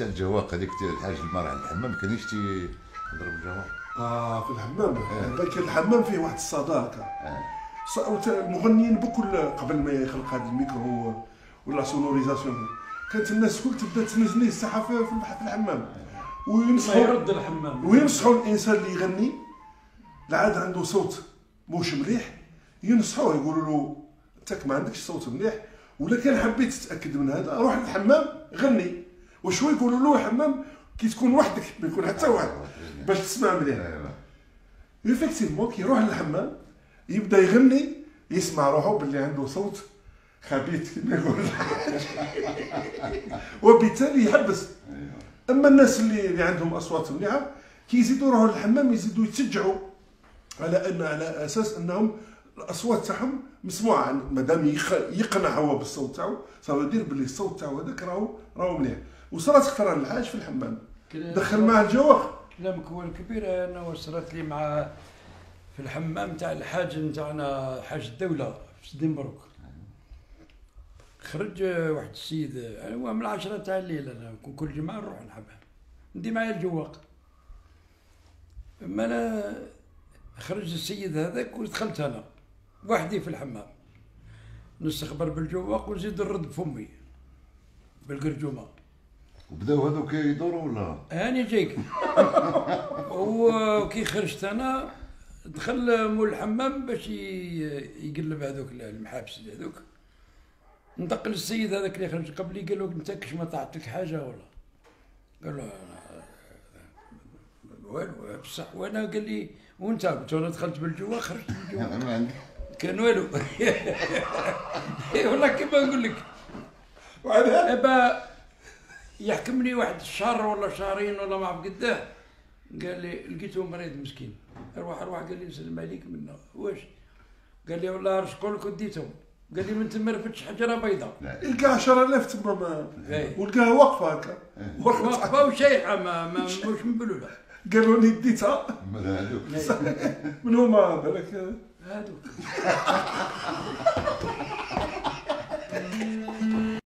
حتى الجواق هذيك ديال الحاج المراه الحمام كانيش تضرب الجواق. في الحمام كان الحمام فيه واحد الصدى هكا. المغنيين بكل قبل ما يخلق هذا الميكرو ولا سونوريزاسيون كانت الناس كل تبدا تنزل الساحه في الحمام وينصحوا الانسان اللي يغني العاد عنده صوت موش مليح، ينصحوه يقولوا له انت ما عندكش صوت مليح، ولا كان حبيت تتاكد من هذا روح للحمام غني. وشوي يقولوا له الحمام كي تكون وحدك ما يكون حتى واحد باش تسمع مليح. ايفيكتيفمون كي يروح للحمام يبدا يغني يسمع روحه باللي عنده صوت خبيث كما يقول وبالتالي يحبس. اما الناس اللي عندهم اصوات مليحه كي يزيدوا يروحوا للحمام يزيدوا يتشجعوا على اساس انهم الاصوات تاعهم مسموعه، مادام يقنع هو بالصوت تاعو صافي يدير باللي الصوت تاعو هذاك راهو مليح. وصارت اخترع الحاج في الحمام دخل معاه الجواق. كلامك هو الكبير. انا وصلت لي مع في الحمام تاع الحاج نتاعنا حاج الدوله في سيدي مبروك. خرج واحد السيد هو من 10 تاع الليل، انا كل جمعه نروح الحمام ندي معايا الجواق. اما انا خرج السيد هذاك ودخلت انا وحدي في الحمام نستخبر بالجواق ونزيد نرد بفمي بالقرجومه. وبداو هذوك يدوروا ولا؟ هاني جايك. وكي خرجت انا دخل مول الحمام باش يقلب هذوك المحابس هذوك. انتقل السيد هذاك اللي خرج قبلي قال له انت كش ما طاعتك حاجه ولا؟ قال له والو بصح. وانا قال لي وانت؟ قلت له انا دخلت بالجوا خرجت بالجوا كان والو. والله كيما نقول لك بعدها يحكمني واحد الشهر ولا شهرين ولا ما عرف قداه. قال لي لقيته مريض مسكين، اروح قال لي نسلم عليك منه. واش؟ قال لي والله رشقوا لك وديتهم. قال لي من تما رفتش حجره بيضاء يلقى 10,000 تما ولقاها واقفه هكا واقفه وشايحه مش مبلوله. قالوا لي ديتها من هما بالك هذوك